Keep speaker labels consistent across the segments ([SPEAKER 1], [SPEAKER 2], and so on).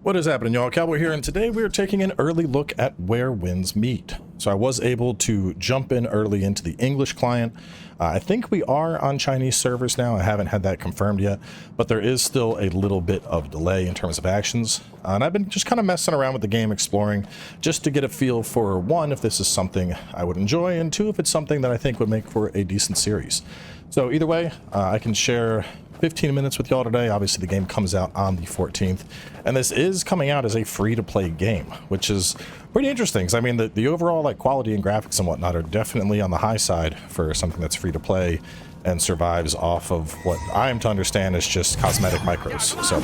[SPEAKER 1] What is happening, y'all? Cowboy here, and today we are taking an early look at where winds meet. So I was able to jump in early into the English client. I think we are on Chinese servers now. I haven't had that confirmed yet, but there is still a little bit of delay in terms of actions. And I've been just kind of messing around with the game, exploring, just to get a feel for, one, if this is something I would enjoy, and two, if it's something that I think would make for a decent series. So either way, I can share 15 minutes with y'all today. Obviously the game comes out on the 14th, and this is coming out as a free-to-play game, which is pretty interesting, because I mean the overall like quality and graphics and whatnot are definitely on the high side for something that's free-to-play and survives off of what I am to understand is just cosmetic micros. So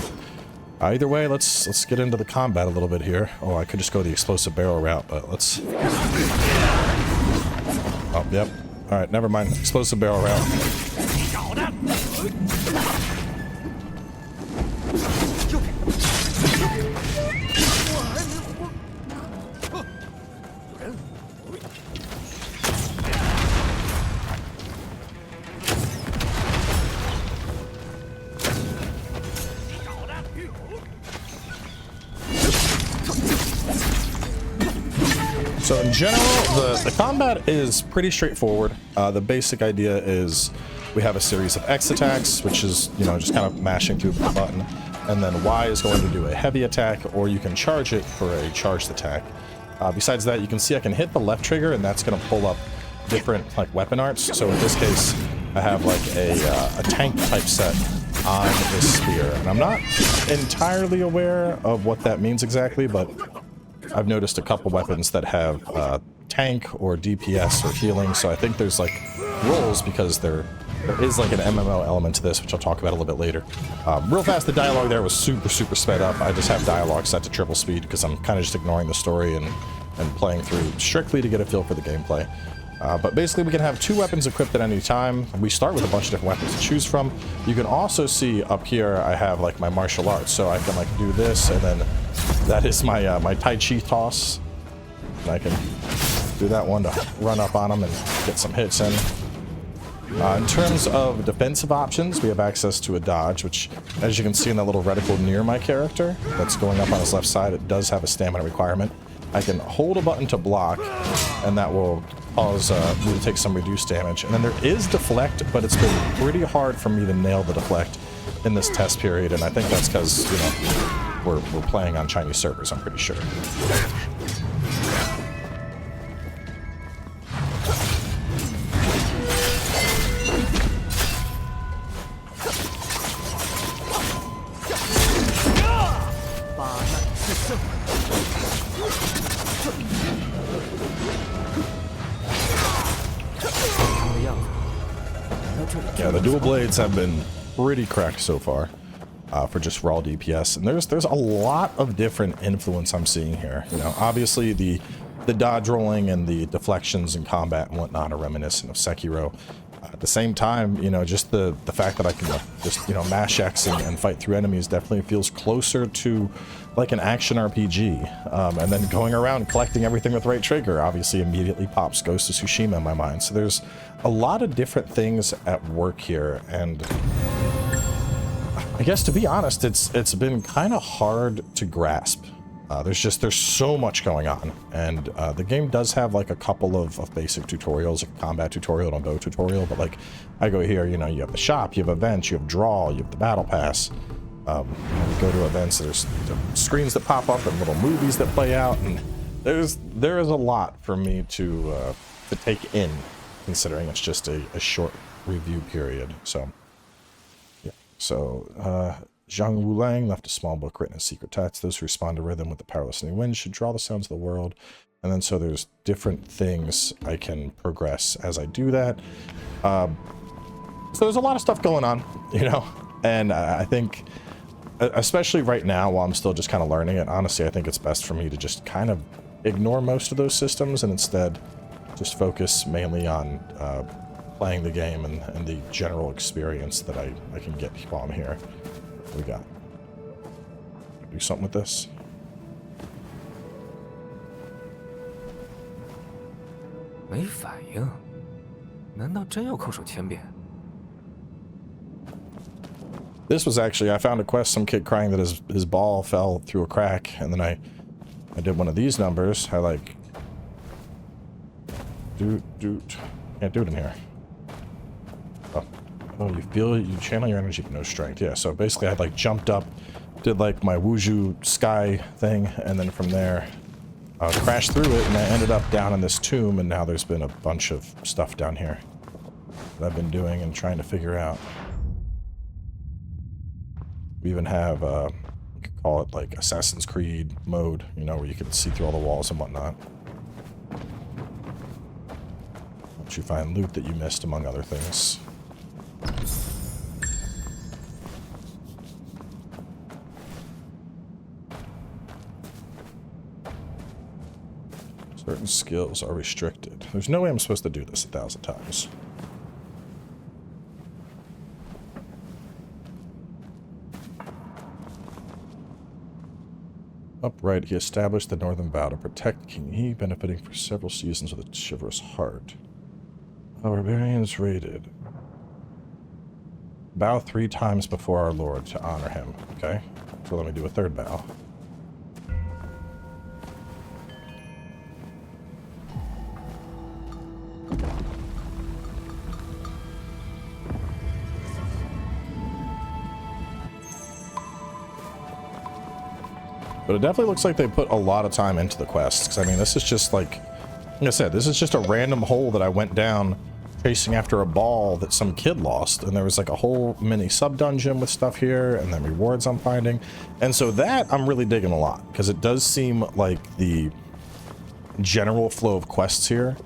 [SPEAKER 1] either way, let's get into the combat a little bit here. Oh, I could just go the explosive barrel route, but let's... Oh, yep. All right, never mind. Explosive barrel route. So in general, the combat is pretty straightforward. The basic idea is we have a series of X attacks, which is, you know, just kind of mashing through the button, and then Y is going to do a heavy attack, or you can charge it for a charged attack. Besides that, you can see I can hit the left trigger, and that's going to pull up different like weapon arts. So in this case, I have like a tank type set on this spear, and I'm not entirely aware of what that means exactly, but I've noticed a couple weapons that have tank or DPS or healing, so I think there's like roles because there is like an MMO element to this, which I'll talk about a little bit later. Real fast, the dialogue there was super sped up. I just have dialogue set to triple speed because I'm kind of just ignoring the story and playing through strictly to get a feel for the gameplay. But basically, we can have two weapons equipped at any time. We start with a bunch of different weapons to choose from. You can also see up here, I have like my martial arts, so I can like do this, and then that is my my Tai Chi toss. And I can do that one to run up on them and get some hits in. In terms of defensive options, we have access to a dodge, which, as you can see in that little reticle near my character that's going up on his left side, it does have a stamina requirement. I can hold a button to block, and that will cause me to take some reduced damage. And then there is deflect, but it's been pretty hard for me to nail the deflect in this test period, and I think that's because, you know, we're playing on Chinese servers, I'm pretty sure. Yeah, the dual blades have been pretty cracked so far for just raw DPS, and there's a lot of different influence I'm seeing here. You know, obviously the dodge rolling and the deflections in combat and whatnot are reminiscent of Sekiro. At the same time, you know, just the fact that I can just, you know, mash X and fight through enemies definitely feels closer to like an action RPG. And then going around collecting everything with right trigger obviously immediately pops Ghost of Tsushima in my mind. So there's a lot of different things at work here, and I guess, to be honest, it's been kind of hard to grasp. There's so much going on, and the game does have like a couple of basic tutorials, like a combat tutorial and a bow tutorial, but like I go here, you know, you have the shop, you have events, you have draw, you have the battle pass. You go to events, there's screens that pop up and little movies that play out, and there is a lot for me to take in, considering it's just a short review period. So yeah, so Zhang Wulang left a small book written in secret text. Those who respond to rhythm with the power listening wind should draw the sounds of the world. And then so there's different things I can progress as I do that. So there's a lot of stuff going on, you know, and I think, especially right now while I'm still just kind of learning it, honestly, I think it's best for me to just kind of ignore most of those systems and instead just focus mainly on playing the game and the general experience that I can get while I'm here. What we got? Do something with this.
[SPEAKER 2] 没反应，难道真要空手千变？
[SPEAKER 1] This was actually, I found a quest, some kid crying that his ball fell through a crack, and then I did one of these numbers. I like, can't do it in here. Oh, you channel your energy but no strength. Yeah, so basically I like jumped up, did like my Wuxia sky thing, and then from there crashed through it, and I ended up down in this tomb, and now there's been a bunch of stuff down here that I've been doing and trying to figure out. We even have, you could call it like Assassin's Creed mode, you know, where you can see through all the walls and whatnot. Once you find loot that you missed, among other things. Certain skills are restricted. There's no way I'm supposed to do this 1,000 times. Upright, he established the northern bow to protect King He, benefiting for several seasons with a chivalrous heart. Our barbarians raided. Bow 3 times before our lord to honor him. Okay, so let me do a third bow. But it definitely looks like they put a lot of time into the quests. Because, I mean, this is just like I said, this is just a random hole that I went down chasing after a ball that some kid lost. And there was like a whole mini sub-dungeon with stuff here, and then rewards I'm finding. And so that I'm really digging a lot. Because it does seem like the general flow of quests here,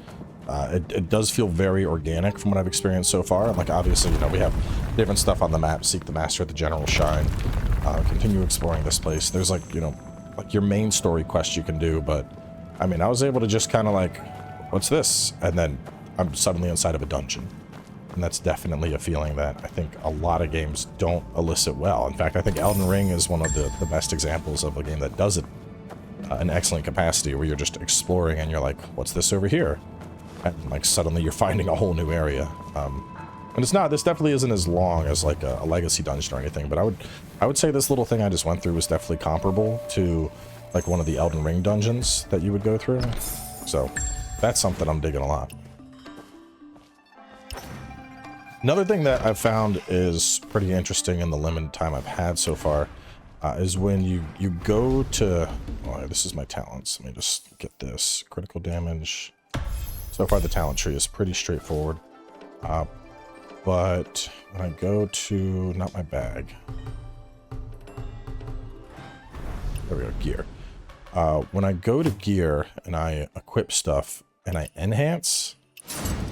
[SPEAKER 1] it does feel very organic from what I've experienced so far. And like, obviously, you know, we have different stuff on the map. Seek the Master at the General Shrine. Continue exploring this place. There's like, you know, like your main story quest you can do, but I mean, I was able to just kind of like, what's this? And then I'm suddenly inside of a dungeon. And that's definitely a feeling that I think a lot of games don't elicit well. In fact, I think Elden Ring is one of the best examples of a game that does it in excellent capacity, where you're just exploring and you're like, what's this over here? And like suddenly you're finding a whole new area. And it's not, this definitely isn't as long as like a legacy dungeon or anything, but I would say this little thing I just went through was definitely comparable to like one of the Elden Ring dungeons that you would go through. So that's something I'm digging a lot. Another thing that I've found is pretty interesting in the limited time I've had so far is when you go to, oh, this is my talents. Let me just get this. Critical damage. So far the talent tree is pretty straightforward. But when I go to, not my bag. There we go, gear. When I go to gear and I equip stuff and I enhance,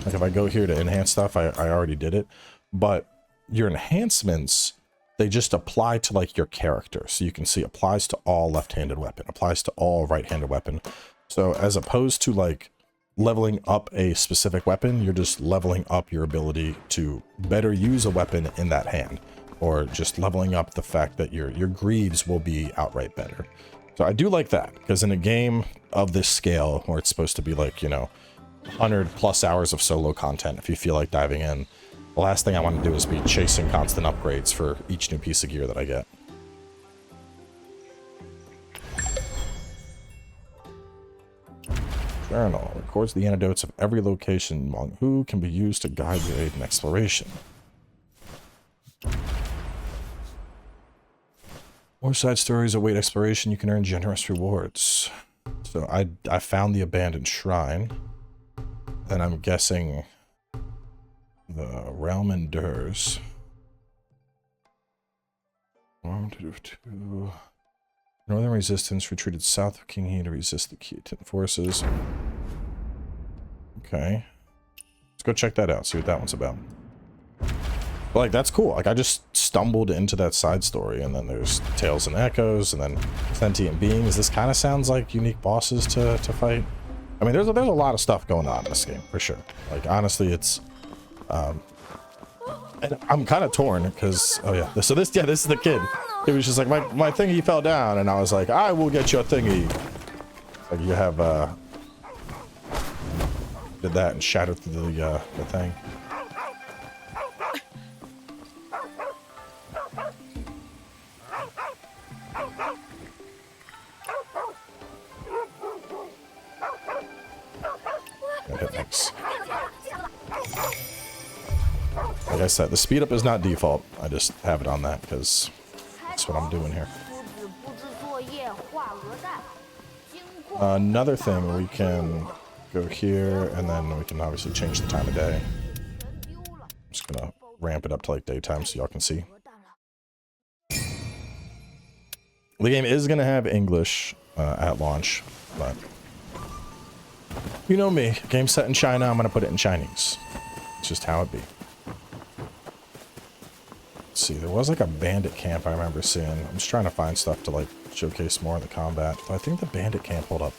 [SPEAKER 1] like if I go here to enhance stuff, I already did it. But your enhancements, they just apply to like your character. So you can see applies to all left-handed weapon, applies to all right-handed weapon. So as opposed to like leveling up a specific weapon, you're just leveling up your ability to better use a weapon in that hand, or just leveling up the fact that your greaves will be outright better. So I do like that, because in a game of this scale, where it's supposed to be like, you know, 100+ hours of solo content, if you feel like diving in, the last thing I want to do is be chasing constant upgrades for each new piece of gear that I get. Journal records the anecdotes of every location among who can be used to guide you in exploration. More side stories await exploration. You can earn generous rewards. So I found the abandoned shrine, and I'm guessing the realm endures. 1, 2, 2. Northern resistance retreated south of King He to resist the Khitan forces. Okay. Let's go check that out, see what that one's about. But like, that's cool. Like, I just stumbled into that side story, and then there's Tales and Echoes, and then Sentient Beings. This kind of sounds like unique bosses to fight. I mean, there's a lot of stuff going on in this game, for sure. Like, honestly, it's... and I'm kind of torn, because... Oh, yeah. So this is the kid. It was just like, my thingy fell down, and I was like, I will get your thingy. Like, you have, did that and shattered through the thing. Okay, thanks. Like I said, the speed up is not default. I just have it on that because that's what I'm doing here. Another thing, we can go here, and then we can obviously change the time of day. I'm just gonna ramp it up to like daytime so y'all can see. The game is gonna have English at launch, but you know me, game set in China, I'm gonna put it in Chinese. It's just how it be. Let's see, there was like a bandit camp I remember seeing. I'm just trying to find stuff to like showcase more of the combat. But I think the bandit camp, hold up.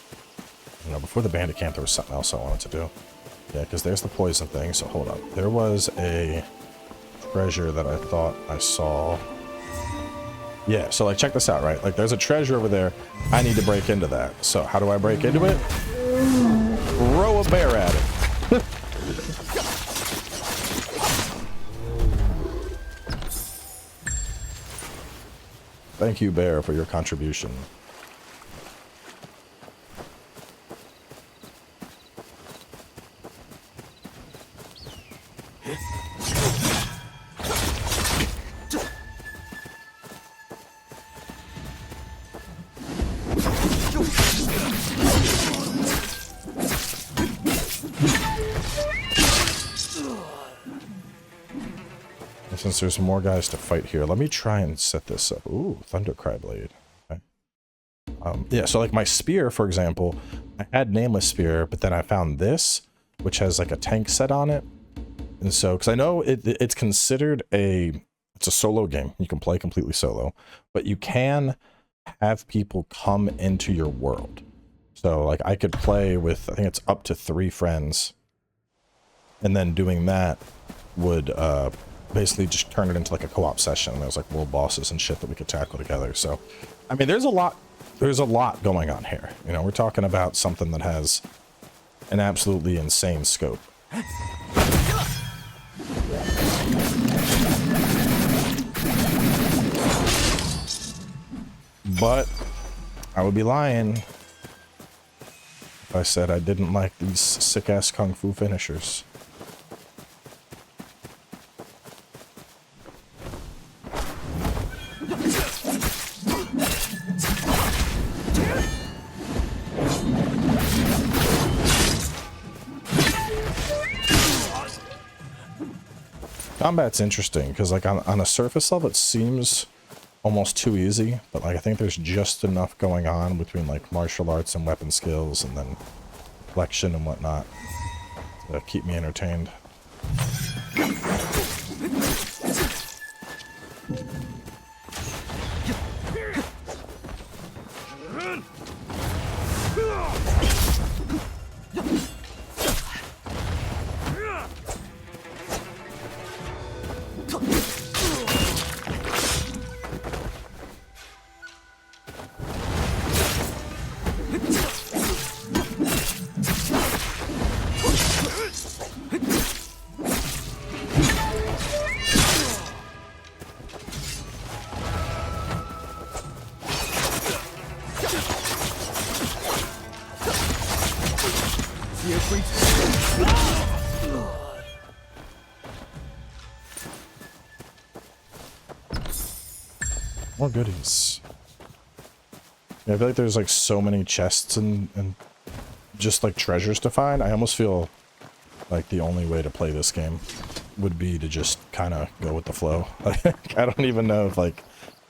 [SPEAKER 1] You know, before the bandit camp, there was something else I wanted to do. Yeah, because there's the poison thing, so hold up. There was a treasure that I thought I saw. Yeah, so like check this out, right? Like there's a treasure over there. I need to break into that. So how do I break into it? Throw a bear at it. Thank you, bear, for your contribution. Since there's more guys to fight here, let me try and set this up. Ooh, Thundercry Blade. Okay. Yeah, so like my spear, for example, I had Nameless Spear, but then I found this, which has like a tank set on it. And so, because I know it's considered it's a solo game. You can play completely solo, but you can have people come into your world. So like I could play with, I think it's up to 3 friends. And then doing that would, basically just turn it into like a co-op session. There's like world bosses and shit that we could tackle together. So, I mean, there's a lot going on here. You know, we're talking about something that has an absolutely insane scope. But I would be lying if I said I didn't like these sick-ass kung fu finishers. Combat's interesting because like on a surface level it seems almost too easy, but like I think there's just enough going on between like martial arts and weapon skills and then flexion and whatnot to keep me entertained. More goodies. Yeah, I feel like there's like so many chests and just like treasures to find. I almost feel like the only way to play this game would be to just kind of go with the flow. Like, I don't even know if like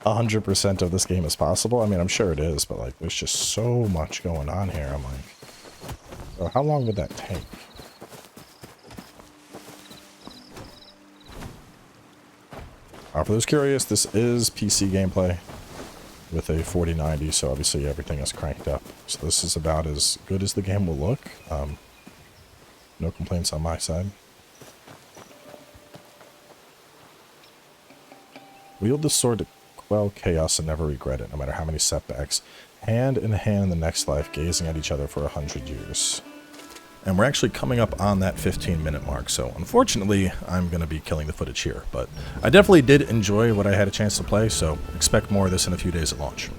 [SPEAKER 1] 100% of this game is possible. I mean, I'm sure it is, but like there's just so much going on here. I'm like, oh, how long would that take? For those curious, this is PC gameplay with a 4090, so obviously everything is cranked up. So this is about as good as the game will look. No complaints on my side. Wield the sword to quell chaos and never regret it, no matter how many setbacks. Hand in hand in the next life, gazing at each other for 100 years. And we're actually coming up on that 15-minute mark, so unfortunately, I'm going to be killing the footage here. But I definitely did enjoy what I had a chance to play, so expect more of this in a few days at launch.